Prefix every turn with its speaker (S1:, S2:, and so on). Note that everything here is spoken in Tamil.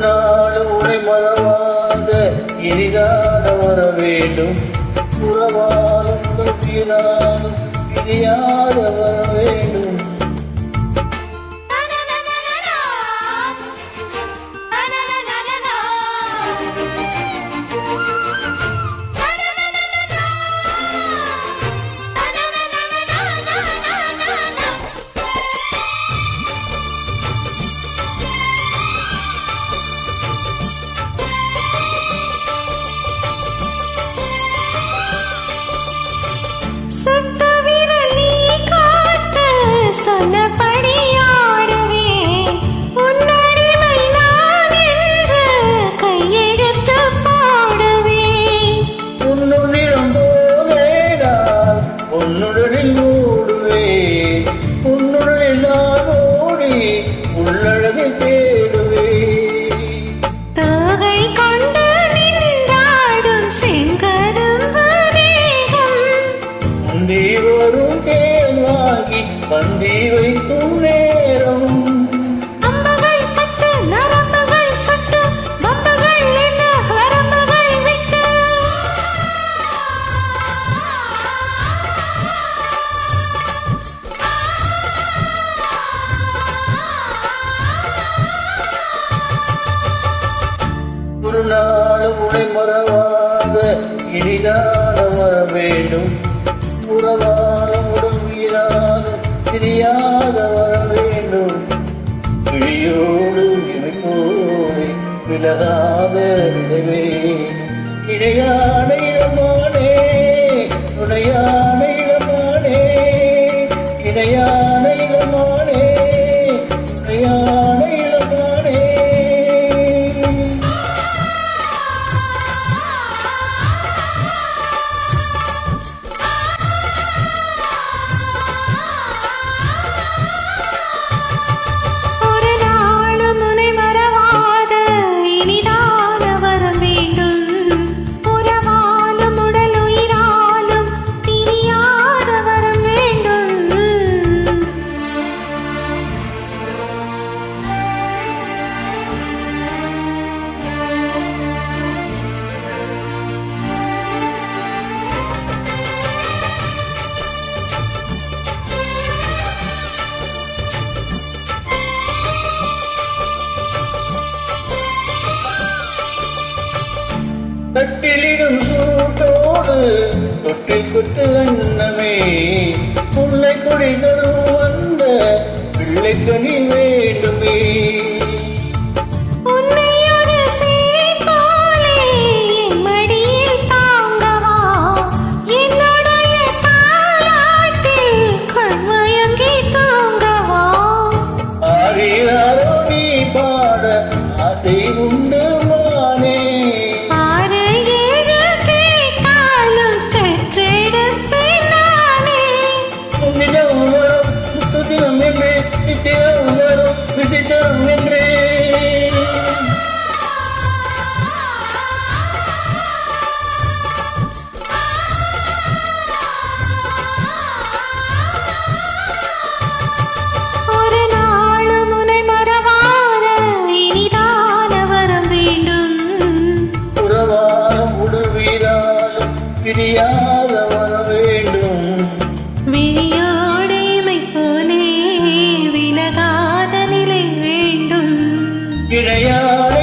S1: நாள் உனை மறவாத இனிதான வர வேண்டும். உறவாலும் வீராலும் பிரியாத வர வேண்டும். உன்னுடனில் ஓடுவேன், உன்னுடனில் நான் ஓடி உள்ளழகை தேடுவேன்.
S2: தோகை கொண்டு நின்றாடும் செங்கரும்பு மேகம்,
S1: முந்தி வரும் தேன் வாங்கி பந்தி வைக்கும் நேரம்.
S2: அம்புகள் பட்டு நரம்புகள் சுட்டு பம்புகள் என்ன வரம்புகள் விட்டு
S1: ஒரு நாள் உனை மறவாத இனிதான வர வேண்டும். உறவாலும் உடல் வீராலும் பிரியாத வர வேண்டும். விழியோடு இமைப்போடு விலகாத நினைவே இணையான இடமானே, துணையான இடமானே, இணையான இடமானே, துணையான இடமானே. கட்டிலிடும் சூட்டோடு தொட்டில் கொட்டு அன்னமே, முல்லை கொடி தரும் வந்த பிள்ளைக்கனி வேண்டுமே. ஆரியாரோ நீ பாட ஆசை உண்டு மானே. பிரியாத வர வேண்டும்.
S2: விழியோடைமை போலே விலகாத நிலை வேண்டும்.
S1: இணையான